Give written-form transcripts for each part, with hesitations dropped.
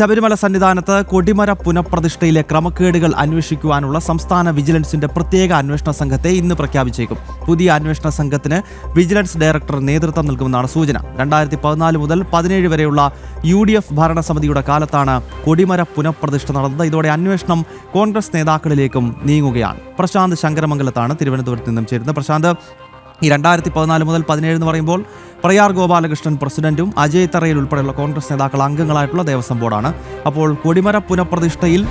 ശബരിമല സന്നിധാനത്ത് കൊടിമര പുനഃപ്രതിഷ്ഠയിലെ ക്രമക്കേടുകൾ അന്വേഷിക്കുവാനുള്ള സംസ്ഥാന വിജിലൻസിന്റെ പ്രത്യേക അന്വേഷണ സംഘത്തെ ഇന്ന് പ്രഖ്യാപിച്ചേക്കും. പുതിയ അന്വേഷണ സംഘത്തിന് വിജിലൻസ് ഡയറക്ടർ നേതൃത്വം നൽകുമെന്നാണ് സൂചന. 2014 മുതൽ 17 വരെയുള്ള UDF ഭരണസമിതിയുടെ കാലത്താണ് കൊടിമര പുനഃപ്രതിഷ്ഠ നടന്നത്. ഇതോടെ അന്വേഷണം കോൺഗ്രസ് നേതാക്കളിലേക്കും നീങ്ങുകയാണ്. പ്രശാന്ത് ശങ്കരമംഗലത്താണ് തിരുവനന്തപുരത്ത് നിന്നും ചേരുന്നത്. പ്രശാന്ത്, ഈ 2014 മുതൽ 17 എന്ന് പറയുമ്പോൾ പ്രയാർ ഗോപാലകൃഷ്ണൻ പ്രസിഡന്റും അജയ് തറയിൽ ഉൾപ്പെടെയുള്ള കോൺഗ്രസ് നേതാക്കൾ അംഗങ്ങളായിട്ടുള്ള ദേവസ്വം ബോർഡാണ്. അപ്പോൾ കൊടിമര പുനഃപ്രതിഷ്ഠയിൽ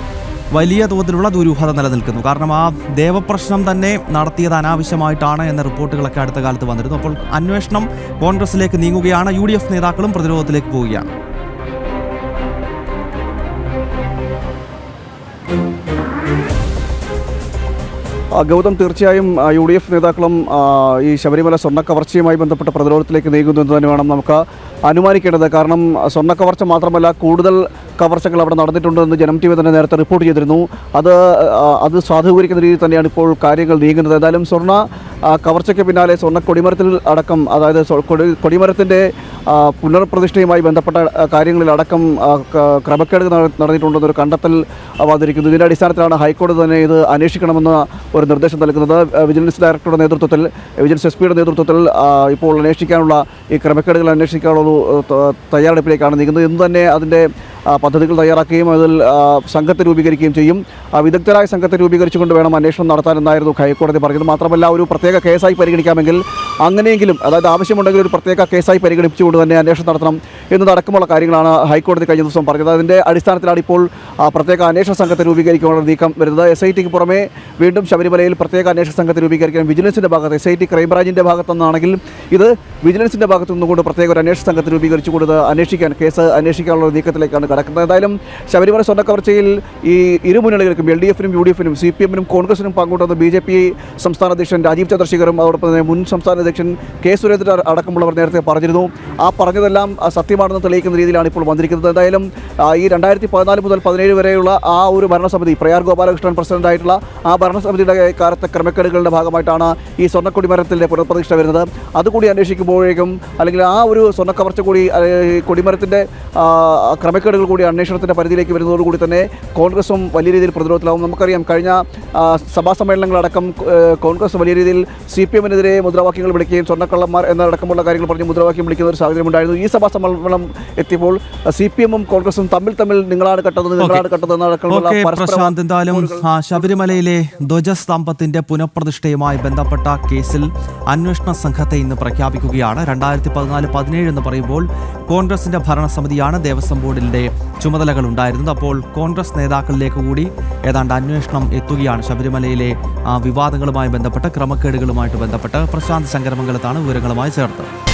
വലിയ തോതിലുള്ള ദുരൂഹത നിലനിൽക്കുന്നു. കാരണം ആ ദേവപ്രശ്നം തന്നെ നടത്തിയത് അനാവശ്യമായിട്ടാണ് എന്ന റിപ്പോർട്ടുകളൊക്കെ അടുത്ത കാലത്ത് വന്നിരുന്നു. അപ്പോൾ അന്വേഷണം കോൺഗ്രസിലേക്ക് നീങ്ങുകയാണ്. UDF നേതാക്കളും പ്രതിരോധത്തിലേക്ക് പോവുകയാണ്. ഗൗതം, തീർച്ചയായും UDF നേതാക്കളും ഈ ശബരിമല സ്വർണ്ണക്കവർച്ചയുമായി ബന്ധപ്പെട്ട പ്രതിരോധത്തിലേക്ക് നീങ്ങുന്നു എന്ന് തന്നെ വേണം നമുക്ക് അനുമാനിക്കേണ്ടത്. കാരണം സ്വർണ്ണക്കവർച്ച മാത്രമല്ല, കൂടുതൽ കവർച്ചകൾ അവിടെ നടന്നിട്ടുണ്ടെന്ന് ജനം TV തന്നെ നേരത്തെ റിപ്പോർട്ട് ചെയ്തിരുന്നു. അത് സാധൂകരിക്കുന്ന രീതിയിൽ തന്നെയാണ് ഇപ്പോൾ കാര്യങ്ങൾ നീങ്ങുന്നത്. ഏതായാലും സ്വർണ്ണ കവർച്ചയ്ക്ക് പിന്നാലെ സ്വർണ്ണ കൊടിമരത്തിൽ അടക്കം, അതായത് കൊടിമരത്തിൻ്റെ പുനർപ്രതിഷ്ഠയുമായി ബന്ധപ്പെട്ട കാര്യങ്ങളിൽ അടക്കം ക്രമക്കേട് നടന്നിട്ടുണ്ടെന്നൊരു കണ്ടെത്തൽ വന്നിരിക്കുന്നു. ഇതിൻ്റെ അടിസ്ഥാനത്തിലാണ് ഹൈക്കോടതി തന്നെ ഇത് അന്വേഷിക്കണമെന്ന് ഒരു നിർദ്ദേശം നൽകുന്നത്. വിജിലൻസ് ഡയറക്ടറുടെ നേതൃത്വത്തിൽ, വിജിലൻസ് SP യുടെ നേതൃത്വത്തിൽ ഇപ്പോൾ അന്വേഷിക്കാനുള്ള ഈ ക്രമക്കേടുകൾ അന്വേഷിക്കാനുള്ള തയ്യാറെടുപ്പിലേക്കാണ് നീങ്ങുന്നത്. ഇന്ന് തന്നെ അതിൻ്റെ പദ്ധതികൾ തയ്യാറാക്കുകയും അതിൽ സംഘത്തെ രൂപീകരിക്കുകയും ചെയ്യും. വിദഗ്ധരായ സംഘത്തെ രൂപീകരിച്ചുകൊണ്ട് വേണം അന്വേഷണം നടത്താനെന്നായിരുന്നു ഹൈക്കോടതി പറഞ്ഞത്. മാത്രമല്ല, ഒരു പ്രത്യേക കേസായി പരിഗണിക്കാമെങ്കിൽ അങ്ങനെയെങ്കിലും, അതായത് ആവശ്യമുണ്ടെങ്കിൽ ഒരു പ്രത്യേക കേസായി പരിഗണിച്ചുകൊണ്ട് തന്നെ അന്വേഷണം നടത്തണം എന്നതടക്കമുള്ള കാര്യങ്ങളാണ് ഹൈക്കോടതി കഴിഞ്ഞ ദിവസം പറഞ്ഞത്. അതിൻ്റെ അടിസ്ഥാനത്തിലാണ് ഇപ്പോൾ പ്രത്യേക അന്വേഷണ സംഘത്തെ രൂപീകരിക്കാനുള്ള നീക്കം വരുന്നത്. SITക്ക് പുറമെ വീണ്ടും ശബരിമലയിൽ പ്രത്യേക അന്വേഷണ സംഘത്തെ രൂപീകരിക്കാൻ വിജിലൻസിൻ്റെ ഭാഗത്ത്, SIT ക്രൈംബ്രാഞ്ചിൻ്റെ ഭാഗത്തുനിന്നാണെങ്കിൽ ഇത് വിജിലൻസിൻ്റെ ഭാഗത്തു നിന്നുകൊണ്ട് പ്രത്യേക ഒരു അന്വേഷണ സംഘത്തെ രൂപീകരിച്ചുകൊണ്ട് കേസ് അന്വേഷിക്കാനുള്ള നീക്കത്തിലേക്കാണ് കടക്കുന്നത്. ഏതായാലും ശബരിമല സ്വർണ്ണക്കവർച്ചയിൽ ഈ ഇരു മുന്നണികൾക്കും, LDF-നും UDF-നും CPM-നും കോൺഗ്രസിനും പങ്കുണ്ടെന്ന് BJP സംസ്ഥാന അധ്യക്ഷൻ രാജീവ് ചന്ദ്രശേഖറും അതോടൊപ്പം തന്നെ മുൻ സംസ്ഥാന അധ്യക്ഷൻ K. സുരേന്ദ്രൻ അടക്കമുള്ളവർ നേരത്തെ പറഞ്ഞിരുന്നു. ആ പറഞ്ഞതെല്ലാം സത്യമാണെന്ന് തെളിയിക്കുന്ന രീതിയിലാണ് ഇപ്പോൾ വന്നിരിക്കുന്നത്. എന്തായാലും ഈ 2014 മുതൽ 17 വരെയുള്ള ആ ഒരു ഭരണസമിതി, പ്രയാർ ഗോപാലകൃഷ്ണൻ പ്രസിഡന്റായിട്ടുള്ള ആ ഭരണസമിതിയുടെ കാലത്തെ ക്രമക്കേടുകളുടെ ഭാഗമായിട്ടാണ് ഈ സ്വർണ്ണക്കൊടിമരത്തിൻ്റെ പുനഃപ്രതിഷ്ഠ വരുന്നത്. അതുകൂടി അന്വേഷിക്കുമ്പോഴേക്കും, അല്ലെങ്കിൽ ആ ഒരു സ്വർണ്ണക്കവർച്ച കൂടി, കൊടിമരത്തിൻ്റെ ക്രമക്കേടുകൾ കൂടി അന്വേഷണത്തിൻ്റെ പരിധിയിലേക്ക് വരുന്നതോടുകൂടി തന്നെ കോൺഗ്രസും വലിയ രീതിയിൽ പ്രതിരോധത്തിലാവും. നമുക്കറിയാം, കഴിഞ്ഞ സഭാ സമ്മേളനങ്ങളടക്കം കോൺഗ്രസ് വലിയ രീതിയിൽ CPM-നെതിരെ മുദ്രാവാക്യങ്ങൾ വിളിക്കുകയും സ്വർണ്ണക്കള്ളന്മാർ എന്നടക്കമുള്ള കാര്യങ്ങൾ പറഞ്ഞ് മുദ്രാവാക്യം വിളിക്കുന്ന ഒരു സാഹചര്യം ഉണ്ടായിരുന്നു. ഈ സഭാ സമ്മേളനം എത്തിയപ്പോൾ CPM-ഉം കോൺഗ്രസും തമ്മിൽ നിങ്ങളാണ് കട്ടത് പ്രശാന്ത്, എന്തായാലും ശബരിമലയിലെ ധ്വജസ്തംഭത്തിന്റെ പുനഃപ്രതിഷ്ഠയുമായി ബന്ധപ്പെട്ട കേസിൽ അന്വേഷണ സംഘത്തെ ഇന്ന് പ്രഖ്യാപിക്കുകയാണ്. 2014-17 എന്ന് പറയുമ്പോൾ കോൺഗ്രസിന്റെ ഭരണസമിതിയാണ് ദേവസ്വം ബോർഡിന്റെ ചുമതലകൾ ഉണ്ടായിരുന്നത്. അപ്പോൾ കോൺഗ്രസ് നേതാക്കളിലേക്ക് കൂടി ഏതാണ്ട് അന്വേഷണം എത്തുകയാണ്. ശബരിമലയിലെ വിവാദങ്ങളുമായി ബന്ധപ്പെട്ട്, ക്രമക്കേടുകളുമായിട്ട് ബന്ധപ്പെട്ട്. പ്രശാന്ത് ശങ്കരമംഗലത്താണ് വിവരങ്ങളുമായി ചേർത്തത്.